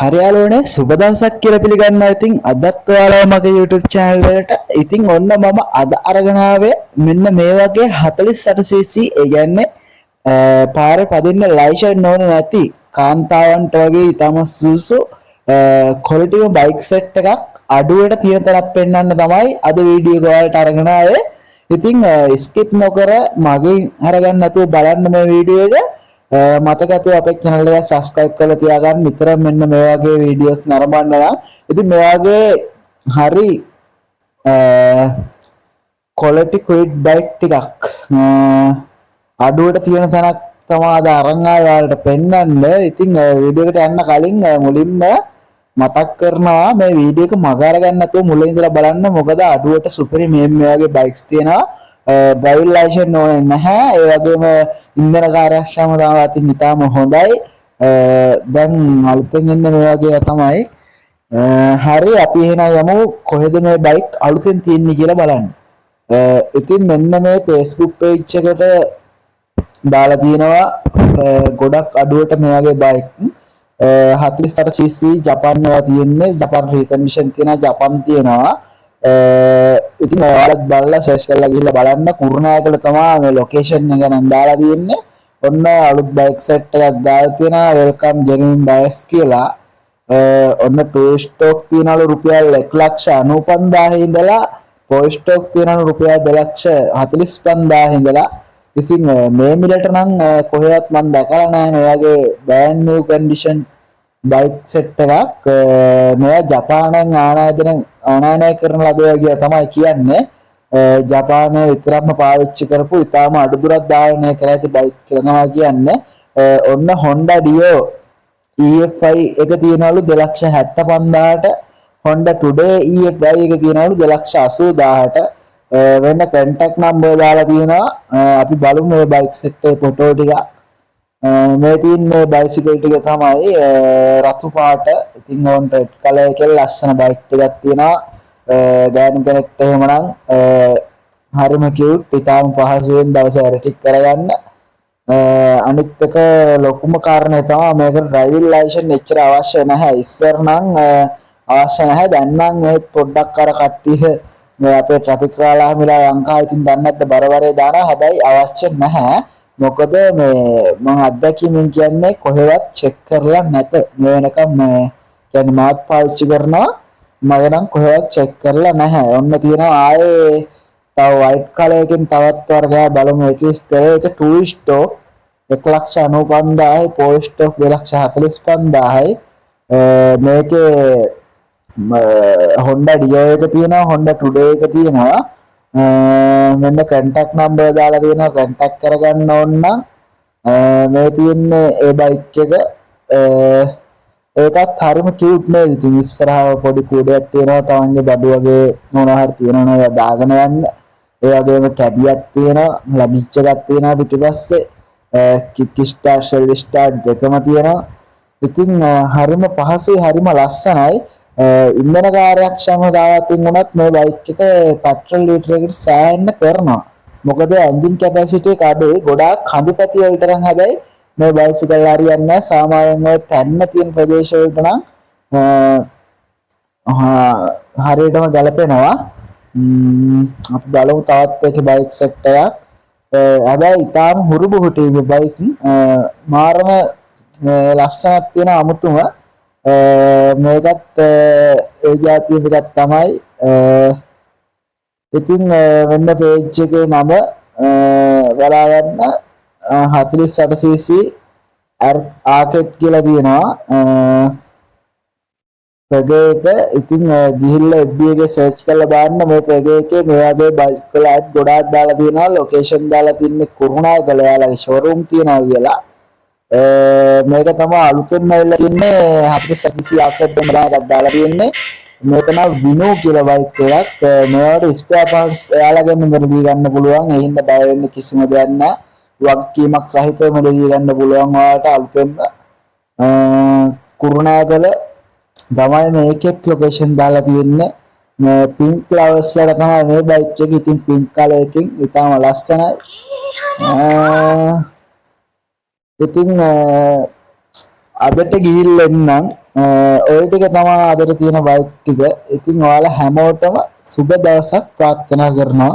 හරියාලෝනේ සුබ දවසක් කියලා පිළිගන්නවා. ඉතින් අදත් ඔයාලා මගේ YouTube channel එකට ඉතින් ඔන්න මම අද අරගෙන ආවේ මෙන්න මේ වගේ 48cc ඒ කියන්නේ පාරේ පදින්න ලයිසන්ස් ඕන නැති කාන්තාවන්ට වගේ ඊටම සුසු ක්වොලිටිම බයික් සෙට් එකක් අඩුවට තියෙන තරක් පෙන්වන්න තමයි අද වීඩියෝ එක ඔයාලට අරගෙන ආවේ. ඉතින් ස්කිප් නොකර මගේ අරගන්න නැතුව බලන්න මේ වීඩියෝ එක. මතක ඇතුව අපේ channel එක subscribe කරලා තියාගන්න. නිතරම මෙන්න මේ වගේ වීඩියෝස් නරඹන්න නම්. ඉතින් මේ වගේ හරි quality quick bike ටිකක් අඩුවට තියෙන තැනක් තමයි අද අරන් ආවේ ඔයාලට පෙන්වන්න. ඉතින් වීඩියෝ එකට යන්න කලින් මුලින්ම මතක් කරනවා මේ වීඩියෝ එක මග අරගන්න නැතුව මුලින් ඉඳලා බලන්න. මොකද අඩුවට සුපිරි මේ වගේ බයික්ස් තියෙනවා. ඩ්‍රයිවිං ලයිසන්ස් ඕනේ නැහැ. ඒ වගේම ඉන්ධන කාර්යක්ෂමතාව අතින් ඉතාම හොඳයි. දැන් අලුතෙන් එන්න මේ වගේ තමයි. හරි අපි එහෙනම් යමු කොහෙද මේ බයික් අලුතෙන් තියෙන්නේ කියලා බලන්න. ඉතින් මෙන්න මේ Facebook page එකට දාලා තියෙනවා ගොඩක් අඩුවට මේ වගේ බයික් 48cc ජපාන් ඒවා තියෙන්නේ. ජපාන් රීකන්ඩිෂන් තියෙනවා, ජපාන් තියෙනවා. ඉතින් ඔයාලත් බලලා සර්ච් කරලා ගිහිල්ලා බලන්න. කුරුණෑගල තමයි මේ ලොකේෂන් එක නම් දාලා තියෙන්නේ. ඔන්න අලුත් බයික් සෙට් එකක් දාලා තියෙනවා. වෙල්කම් ජෙනුයින් බයර්ස් කියලා. ඔන්න ටූ ස්ටොක් තියනලු රුපියල් 1,95,000 ඉඳලා ෆෝර් ස්ටොක් තියනලු රුපියල් 2,45,000 ඉඳලා. ඉතින් මේ මිලට නම් කොහෙවත් මම දැකලා නැහැ මේ වගේ brand New condition bike set එකක්. මේවා ජපානයෙන් ආනයනය කරන ලදවා කියලා තමයි කියන්නේ. ජපානයේ විතරක්ම පාවිච්චි කරපු ඉතාලම අඩු දුරක් ධාවනය කර ඇති බයික් කියලා තමයි කියන්නේ. ඔන්න Honda Dio EFI එක තියෙනවලු 2,75,000ට. Honda Today EFI එක තියෙනවලු 2,80,000ට. වෙන contact number දාලා තියෙනවා. අපි බලමු මේ බයික් සෙට් එකේ ෆොටෝ ටික. මේ තියෙන්නේ බයිසිකල් ටික තමයි රතු පාට. ඉතින් ඕන් රෙඩ් කලර් එකේ ලස්සන බයික් ටිකක් තියෙනවා. ගෑනු කෙනෙක්ට එහෙමනම් හරිම කියුට්. ඉතාලම පහසුවෙන් දවස ඇරටික් කරගන්න. අනිත් එක ලොකුම කාරණේ තමයි මේකට ඩ්‍රයිවිං ලයිසන්ස් එච්චර අවශ්‍ය නැහැ. ඉස්සර නම් අවශ්‍ය නැහැ. දැන් නම් ඒත් පොඩ්ඩක් අර කට්ටිය මේ අපේ ට්‍රැෆික් රාළහාමිලා ලංකාවේ ඉතින් දන්නේ නැද්ද බරවරේ දානවා. හැබැයි අවශ්‍ය නැහැ. මොකද මේ මම අත්දැකීමෙන් කියන්නේ කොහෙවත් චෙක් කරලා නැත. මේ වෙනකම් කියන්නේ මාත් පාවිච්චි කරනවා. මම නම් කොහෙවත් චෙක් කරලා නැහැ. ඔන්න තියෙනවා ආයේ තව වයිට් කලර් එකකින් තවත් වර්ගයක් බලමු. ඒකේ ස්ටේ එක 2 ස්ටොක් 1,95,000යි, ෆෝර් ස්ටොක් 2,45,000යි. මේකේ Honda Dio එක තියෙනවා, Honda Today එක තියෙනවා. මෙන්න contact number දාලා තියෙනවා. contact කරගන්න ඕන නම් මේ තියෙන්නේ ඒ බයික් එක. ඒකත් හරිම කියුට් නේද? ඉතින් ඉස්සරහව පොඩි කූඩයක් තියෙනවා. තමන්ගේ බඩු වගේ මොනවා හරි තියෙනවා නේද දාගෙන යන්න. ඒ වගේම කැබියක් තියෙනවා, ලගිච් එකක් තියෙනවා පිටිපස්සේ. කික් ස්ටාර්ට්, සෙල් ස්ටාර්ට් දෙකම තියෙනවා. ඉතින් හරිම පහසුයි, හරිම ලස්සනයි. ඉන්ධන කාර්යක්ෂමතාවයෙන් උනත් මේ බයික් එක පෙට්‍රල් ලීටර එකකට සෑහෙන්න කරනවා. මොකද එන්ජින් කැපැසිටි එක අඩුයි. ගොඩාක් කඳු පැති වලට නම් හැබැයි මේ බයිසිකල් හරියන්නේ නැහැ. සාමාන්‍යයෙන් ඔය තැන්න තියෙන ප්‍රදේශ වලට නම් හරියටම ගැලපෙනවා. අපි බලමු තවත් එක බයික් සෙට් එකක්. හැබැයි ඊටාම හුරුබුහුටි මේ බයික් මාරම ලස්සනක් තියෙන අමුතුම මේකත් ඒ જાතිය එකක් තමයි. ඉතින් වෙන්න පේජ් එකේ නම බලා ගන්න 48cc ආකට් කියලා තියෙනවා. පෙග එක ඉතින් ගිහිල්ලා FB එකේ සර්ච් කරලා බලන්න. මේ පෙග එකේ මේ වගේ බයික් වල ඇඩ් ගොඩාක් දාලා තියෙනවා. ලොකේෂන් දාලා තින්නේ කුරුණෑගල යාලගේ ෂෝරූම් තියෙනවා කියලා. මේක තමයි අලුතෙන්ම ඇවිල්ලා තින්නේ 48cc ආකට් එකක් දාලා තින්නේ. මේක නම් විනෝ කියලා බයික් එකක්. මේවට ස්පෙයා පාර්ට්ස් එයාලගෙන් මෙතනදී ගන්න පුළුවන්. ඒ හින්දා බය වෙන්න කිසිම දෙයක් නැහැ. වගකීමක් සහිතව මෙතනදී ගන්න පුළුවන් ඔයාලට අලුතෙන්ම. කුරුණෑගල තමයි මේකෙත් ලොකේෂන් දාලා තියෙන්නේ. මේ පින්ක් ලවර්ස් වල තමයි මේ බයික් එක. ඉතින් පින්ක් කලර් එකකින් ඉතාම ලස්සනයි. ඉතින් අදට ගිහිල්ලා එන්නම්. ඔය ටික තමයි අදට තියෙන බයිට් ටික. ඉතින් ඔයාලා හැමෝටම සුබ දවසක් ප්‍රාර්ථනා කරනවා.